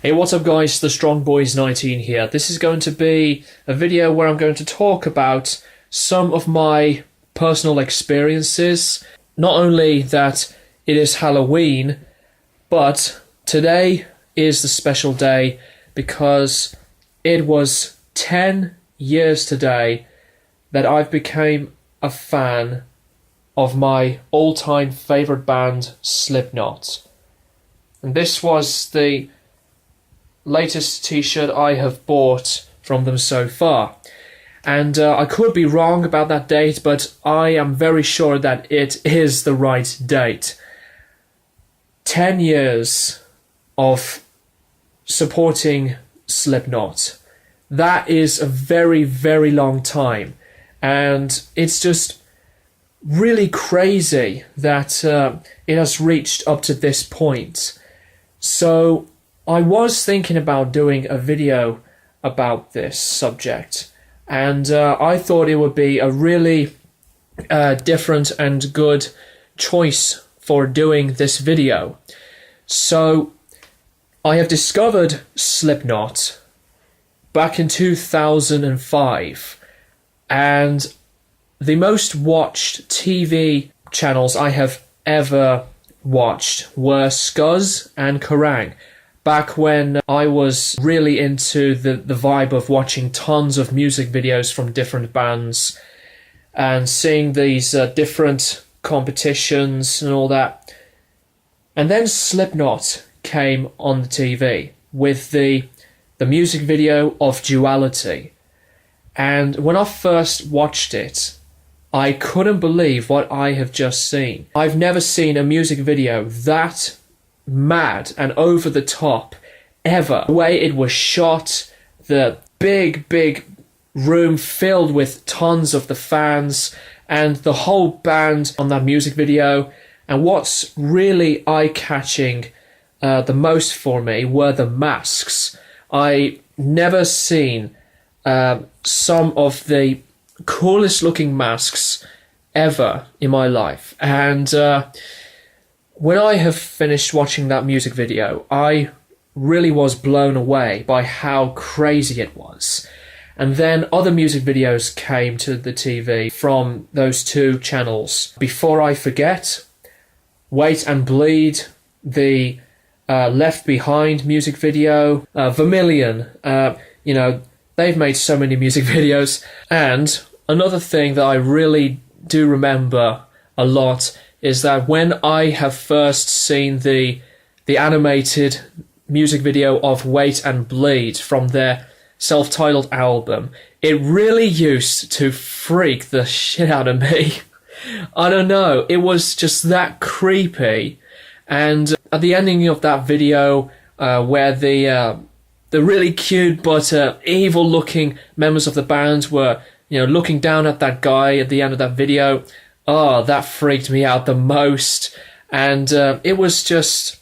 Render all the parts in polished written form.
Hey, what's up guys, the Strong Boys 19 here. This is going to be a video where I'm going to talk about some of my personal experiences. Not only that it is Halloween, but today is the special day because it was 10 years today that I've become a fan of my all-time favourite band, Slipknot. And this was the latest t-shirt I have bought from them so far. And I could be wrong about that date, but I am very sure that it is the right date. 10 years of supporting Slipknot. That is a very, very long time. And it's just really crazy that it has reached up to this point. So I was thinking about doing a video about this subject, and I thought it would be a really different and good choice for doing this video. So I have discovered Slipknot back in 2005, and the most watched TV channels I have ever watched were Scuzz and Kerrang! Back when I was really into the vibe of watching tons of music videos from different bands and seeing these different competitions and all that. And then Slipknot came on the TV with the music video of Duality. And when I first watched it, I couldn't believe what I have just seen. I've never seen a music video that mad and over the top ever. The way it was shot, the big room filled with tons of the fans and the whole band on that music video. And what's really eye-catching the most for me were the masks. I never seen some of the coolest looking masks ever in my life. And when I have finished watching that music video, I really was blown away by how crazy it was. And then other music videos came to the TV from those two channels. Before I forget, Wait and Bleed, the Left Behind music video, Vermilion, you know, they've made so many music videos. And another thing that I really do remember a lot is that when I have first seen the animated music video of Wait and Bleed from their self-titled album, it really used to freak the shit out of me. I don't know, it was just that creepy. And at the ending of that video, where the really cute but evil-looking members of the band were, you know, looking down at that guy at the end of that video, oh, that freaked me out the most. And it was just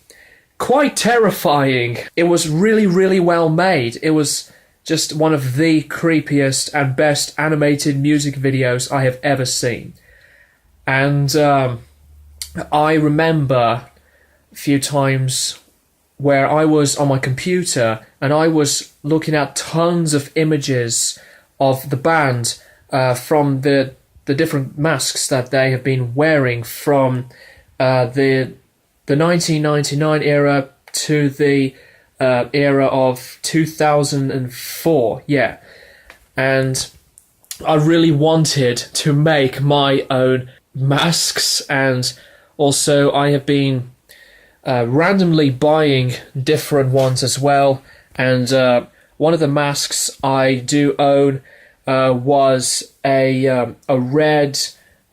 quite terrifying. It was really, really well made. It was just one of the creepiest and best animated music videos I have ever seen. And I remember a few times where I was on my computer and I was looking at tons of images of the band from the different masks that they have been wearing from the 1999 era to the era of 2004, yeah. And I really wanted to make my own masks, and also I have been randomly buying different ones as well. And one of the masks I do own was a red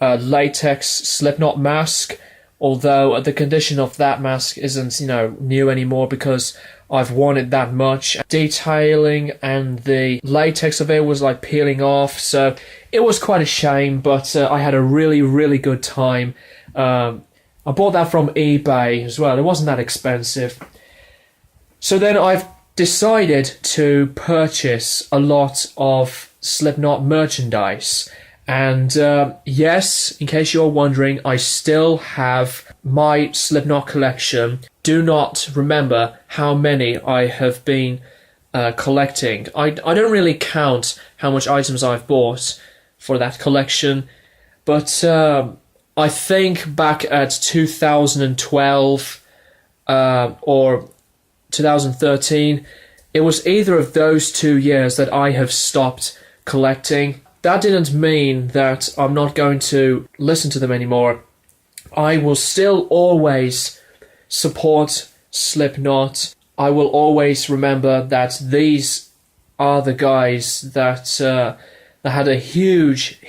latex Slipknot mask, although the condition of that mask isn't, you know, new anymore because I've worn it that much. Detailing and the latex of it was like peeling off, so it was quite a shame, but I had a really, really good time. I bought that from eBay as well. It wasn't that expensive. So then I've decided to purchase a lot of Slipknot merchandise, And yes, in case you're wondering, I still have my Slipknot collection. Do not remember how many I have been collecting. I don't really count how much items I've bought for that collection, but I think back at 2012 or 2013, it was either of those 2 years that I have stopped collecting. That didn't mean that I'm not going to listen to them anymore. I will still always support Slipknot. I will always remember that these are the guys that had a huge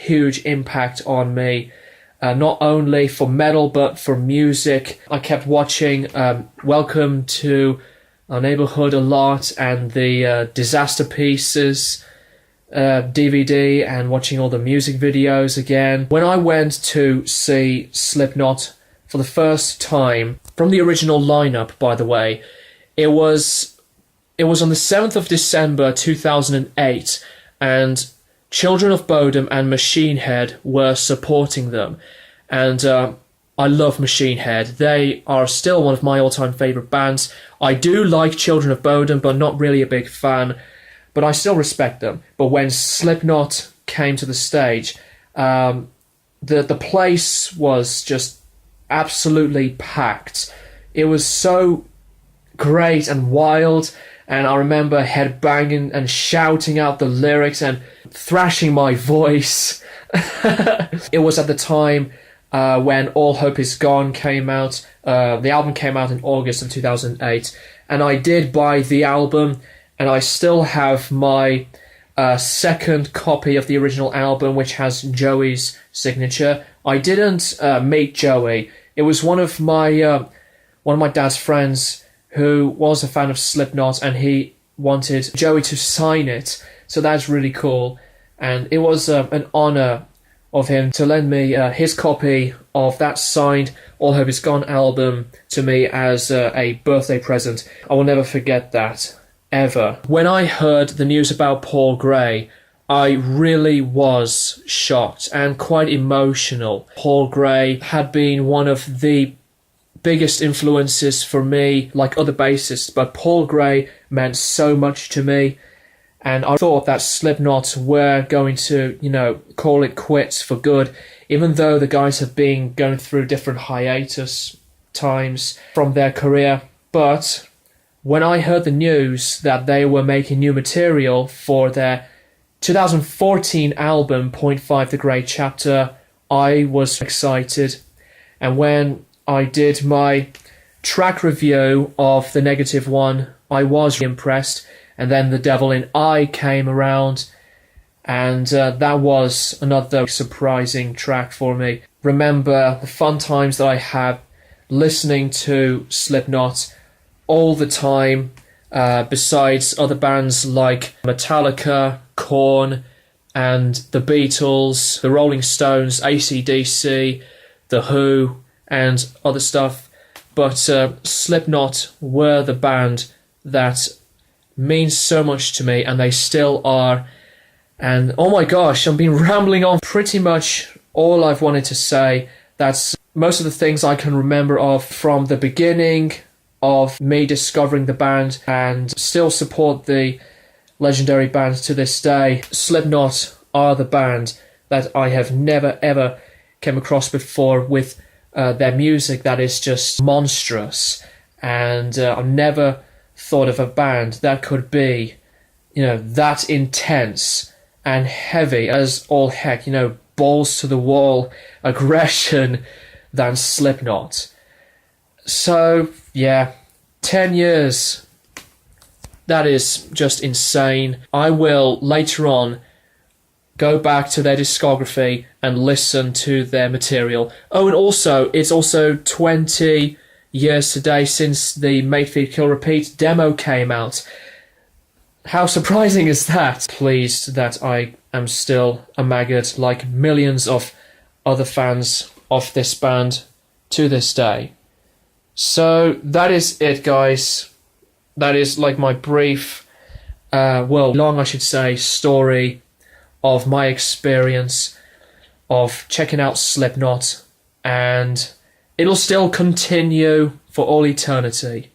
impact on me. Not only for metal, but for music. I kept watching Welcome to Our Neighborhood a lot, and the Disaster Pieces DVD, and watching all the music videos again. When I went to see Slipknot for the first time, from the original lineup, by the way, it was on the 7th of December 2008, and Children of Bodom and Machine Head were supporting them. And I love Machine Head. They are still one of my all-time favourite bands. I do like Children of Bodom, but not really a big fan. But I still respect them. But when Slipknot came to the stage, the place was just absolutely packed. It was so great and wild, and I remember headbanging and shouting out the lyrics and thrashing my voice. It was at the time when All Hope Is Gone came out. The album came out in August of 2008, and I did buy the album, and I still have my second copy of the original album, which has Joey's signature. I didn't meet Joey. It was one of my dad's friends who was a fan of Slipknot, and he wanted Joey to sign it. So that's really cool, and it was an honor of him to lend me his copy of that signed All Hope Is Gone album to me as a birthday present. I will never forget that, ever. When I heard the news about Paul Gray, I really was shocked and quite emotional. Paul Gray had been one of the biggest influences for me, like other bassists, but Paul Gray meant so much to me. And I thought that Slipknot were going to, call it quits for good, even though the guys have been going through different hiatus times from their career. But when I heard the news that they were making new material for their 2014 album, Point 5 The Great Chapter, I was excited. And when I did my track review of the negative one, I was impressed. And then The Devil in I came around, and that was another surprising track for me. Remember the fun times that I had listening to Slipknot all the time, besides other bands like Metallica, Korn, and the Beatles, the Rolling Stones, AC/DC, The Who, and other stuff. But Slipknot were the band that means so much to me, and they still are. And oh my gosh, I've been rambling on pretty much all I've wanted to say. That's most of the things I can remember of from the beginning of me discovering the band, and still support the legendary band to this day. Slipknot are the band that I have never ever came across before, with their music that is just monstrous, and I've never thought of a band that could be, that intense and heavy as all heck, balls to the wall aggression than Slipknot. So yeah, 10 years, that is just insane. I will later on go back to their discography and listen to their material. Oh, and also, it's also 20 years today since the Mate Feed Kill Repeat demo came out. How surprising is that? Pleased that I am still a maggot, like millions of other fans of this band to this day. So that is it, guys. That is like my brief, long I should say, story of my experience of checking out Slipknot, and it'll still continue for all eternity.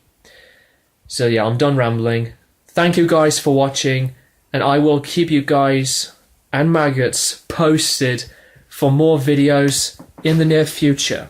So yeah, I'm done rambling. Thank you guys for watching, and I will keep you guys and maggots posted for more videos in the near future.